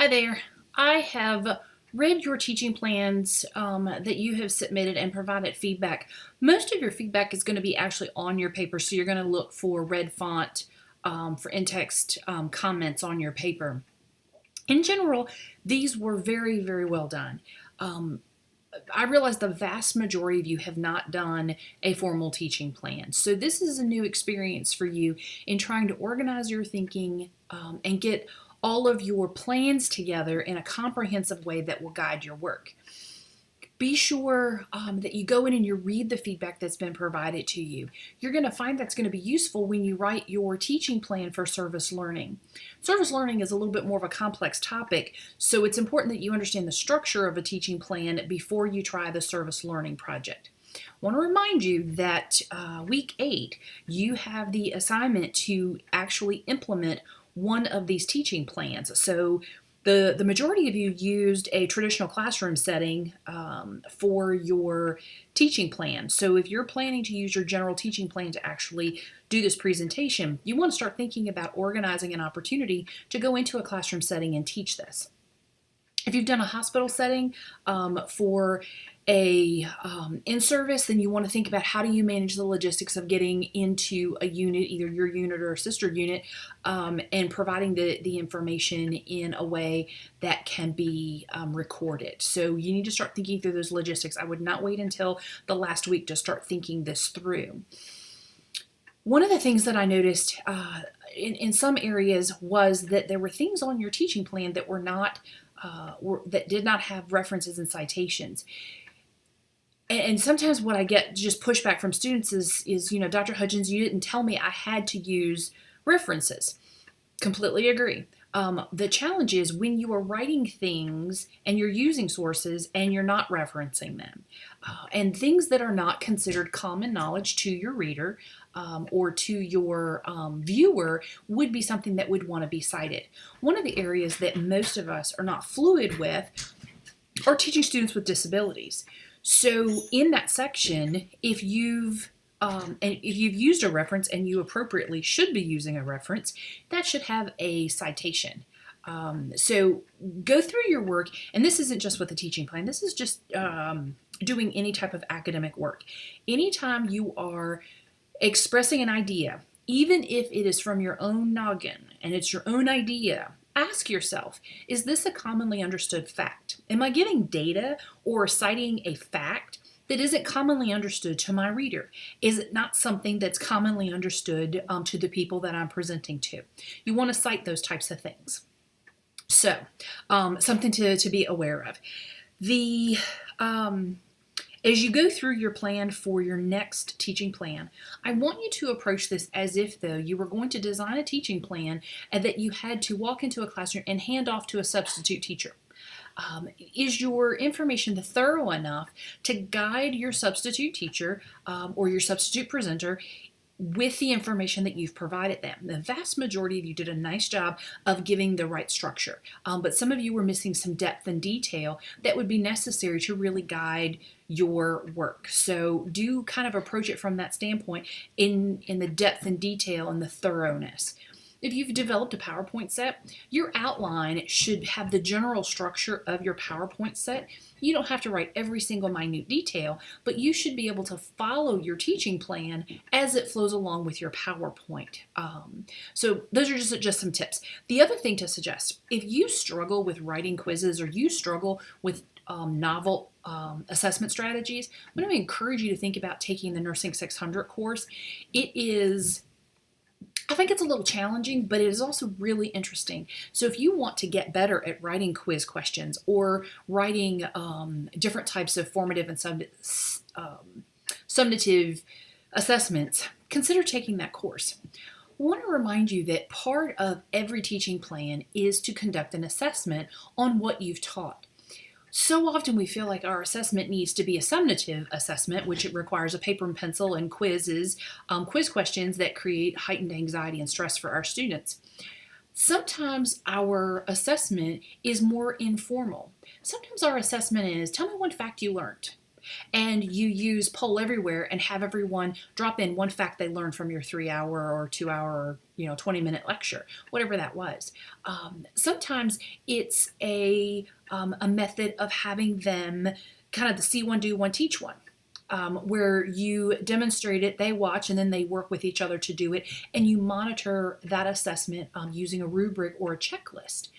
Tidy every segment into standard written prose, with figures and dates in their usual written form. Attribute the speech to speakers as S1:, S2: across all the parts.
S1: Hi there. I have read your teaching plans that you have submitted and provided feedback. Most of your feedback is going to be actually on your paper, so you're going to look for red font for in-text comments on your paper. In general, these were very, very well done. I realize the vast majority of you have not done a formal teaching plan. So this is a new experience for you in trying to organize your thinking and get all of your plans together in a comprehensive way that will guide your work. Be sure that you go in and you read the feedback that's been provided to you. You're going to find that's going to be useful when you write your teaching plan for service learning. Service learning is a little bit more of a complex topic, so it's important that you understand the structure of a teaching plan before you try the service learning project. I want to remind you that week 8, you have the assignment to actually implement one of these teaching plans. So the majority of you used a traditional classroom setting for your teaching plan. So if you're planning to use your general teaching plan to actually do this presentation, you want to start thinking about organizing an opportunity to go into a classroom setting and teach this. If you've done a hospital setting for a in-service, then you want to think about how do you manage the logistics of getting into a unit, either your unit or a sister unit, and providing the information in a way that can be recorded. So you need to start thinking through those logistics. I would not wait until the last week to start thinking this through. One of the things that I noticed in some areas was that there were things on your teaching plan that were not that did not have references and citations. And sometimes what I get just pushback from students is, Dr. Hudgens, you didn't tell me I had to use references. Completely agree. The challenge is when you are writing things and you're using sources and you're not referencing them. And things that are not considered common knowledge to your reader or to your viewer would be something that would want to be cited. One of the areas that most of us are not fluid with are teaching students with disabilities. So in that section, if you've used a reference, and you appropriately should be using a reference, that should have a citation. So go through your work, and this isn't just with a teaching plan. This is just doing any type of academic work. Anytime you are expressing an idea, even if it is from your own noggin and it's your own idea, ask yourself, is this a commonly understood fact? Am I giving data or citing a fact that isn't commonly understood to my reader? Is it not something that's commonly understood to the people that I'm presenting to? You want to cite those types of things. So, something to be aware of. As you go through your plan for your next teaching plan, I want you to approach this as if, though, you were going to design a teaching plan and that you had to walk into a classroom and hand off to a substitute teacher. Is your information thorough enough to guide your substitute teacher or your substitute presenter with the information that you've provided them? The vast majority of you did a nice job of giving the right structure, but some of you were missing some depth and detail that would be necessary to really guide your work. So do kind of approach it from that standpoint in the depth and detail and the thoroughness. If you've developed a PowerPoint set, your outline should have the general structure of your PowerPoint set. You don't have to write every single minute detail, but you should be able to follow your teaching plan as it flows along with your PowerPoint. So those are just some tips. The other thing to suggest, if you struggle with writing quizzes or you struggle with novel assessment strategies, I'm going to encourage you to think about taking the Nursing 600 course. I think it's a little challenging, but it is also really interesting. So if you want to get better at writing quiz questions or writing different types of formative and summative assessments, consider taking that course. I want to remind you that part of every teaching plan is to conduct an assessment on what you've taught. So often we feel like our assessment needs to be a summative assessment, which it requires a paper and pencil and quizzes, quiz questions that create heightened anxiety and stress for our students. Sometimes our assessment is more informal. Sometimes our assessment is, tell me one fact you learned. and you use Poll Everywhere and have everyone drop in one fact they learned from your 3 hour or 2 hour, 20-minute lecture, whatever that was. Sometimes it's a method of having them kind of the see one, do one, teach one. Where you demonstrate it, they watch, and then they work with each other to do it, and you monitor that assessment using a rubric or a checklist.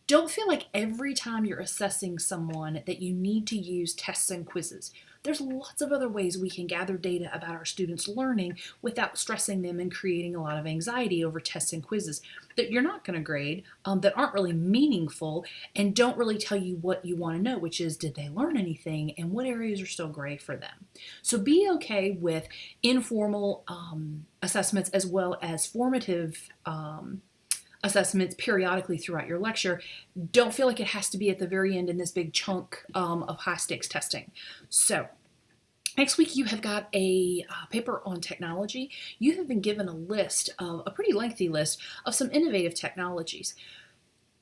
S1: Don't feel like every time you're assessing someone that you need to use tests and quizzes. There's lots of other ways we can gather data about our students' learning without stressing them and creating a lot of anxiety over tests and quizzes that you're not going to grade, that aren't really meaningful and don't really tell you what you want to know, which is, did they learn anything and what areas are still gray for them? So be okay with informal assessments as well as formative assessments periodically throughout your lecture. Don't feel like it has to be at the very end in this big chunk of high stakes testing. So next week you have got a paper on technology. You have been given a pretty lengthy list of some innovative technologies.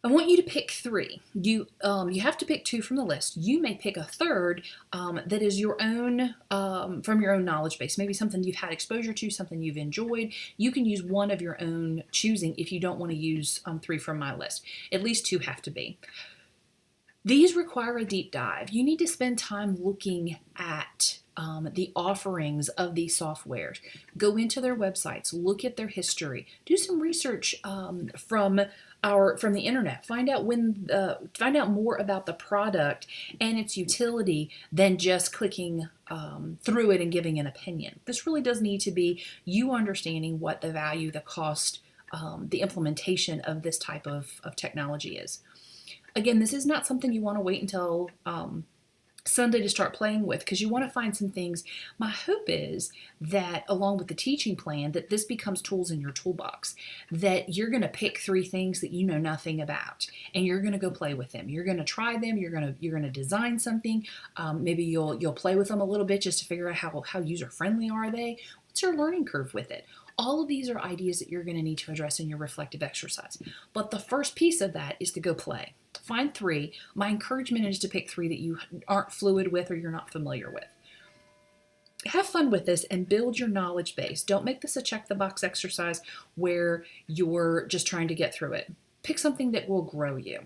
S1: I want you to pick 3. You have to pick 2 from the list. You may pick a third that is your own, from your own knowledge base, maybe something you've had exposure to, something you've enjoyed. You can use one of your own choosing if you don't want to use 3 from my list. At least 2 have to be. These require a deep dive. You need to spend time looking at the offerings of these softwares. Go into their websites, look at their history, do some research from the internet. Find out more about the product and its utility than just clicking through it and giving an opinion. This really does need to be you understanding what the value, the cost, the implementation of this type of technology is. Again, this is not something you want to wait until Sunday to start playing with, because you want to find some things. My hope is that along with the teaching plan, that this becomes tools in your toolbox, that you're going to pick 3 things that you know nothing about and you're going to go play with them. You're going to try them. You're going to design something. Maybe you'll play with them a little bit just to figure out how user friendly are they. What's your learning curve with it? All of these are ideas that you're going to need to address in your reflective exercise. But the first piece of that is to go play. Find 3. My encouragement is to pick 3 that you aren't fluid with or you're not familiar with. Have fun with this and build your knowledge base. Don't make this a check the box exercise where you're just trying to get through it. Pick something that will grow you.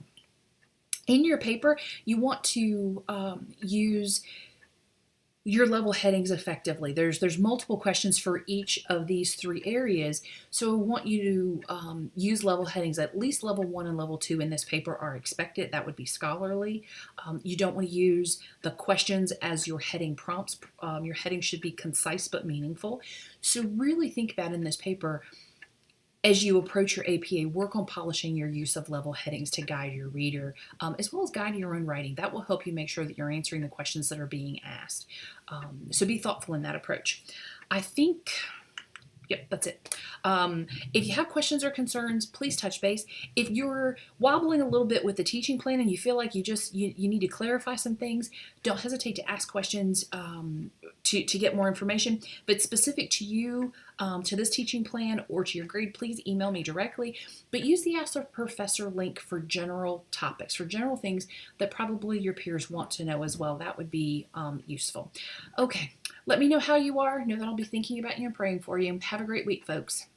S1: In your paper, you want to use your level headings effectively. There's multiple questions for each of these 3 areas, so I want you to use level headings. At least level 1 and level 2 in this paper are expected. That would be scholarly. You don't want to use the questions as your heading prompts. Your heading should be concise but meaningful. So really think about in this paper, as you approach your APA, work on polishing your use of level headings to guide your reader, as well as guide your own writing. That will help you make sure that you're answering the questions that are being asked. So be thoughtful in that approach. I think, yep, that's it. If you have questions or concerns, please touch base. If you're wobbling a little bit with the teaching plan and you feel like you need to clarify some things, don't hesitate to ask questions to get more information. But specific to you, to this teaching plan or to your grade, please email me directly. But use the Ask the Professor link for general topics, for general things that probably your peers want to know as well. That would be useful. Okay, let me know how you are. Know that I'll be thinking about you and praying for you. Have a great week, folks.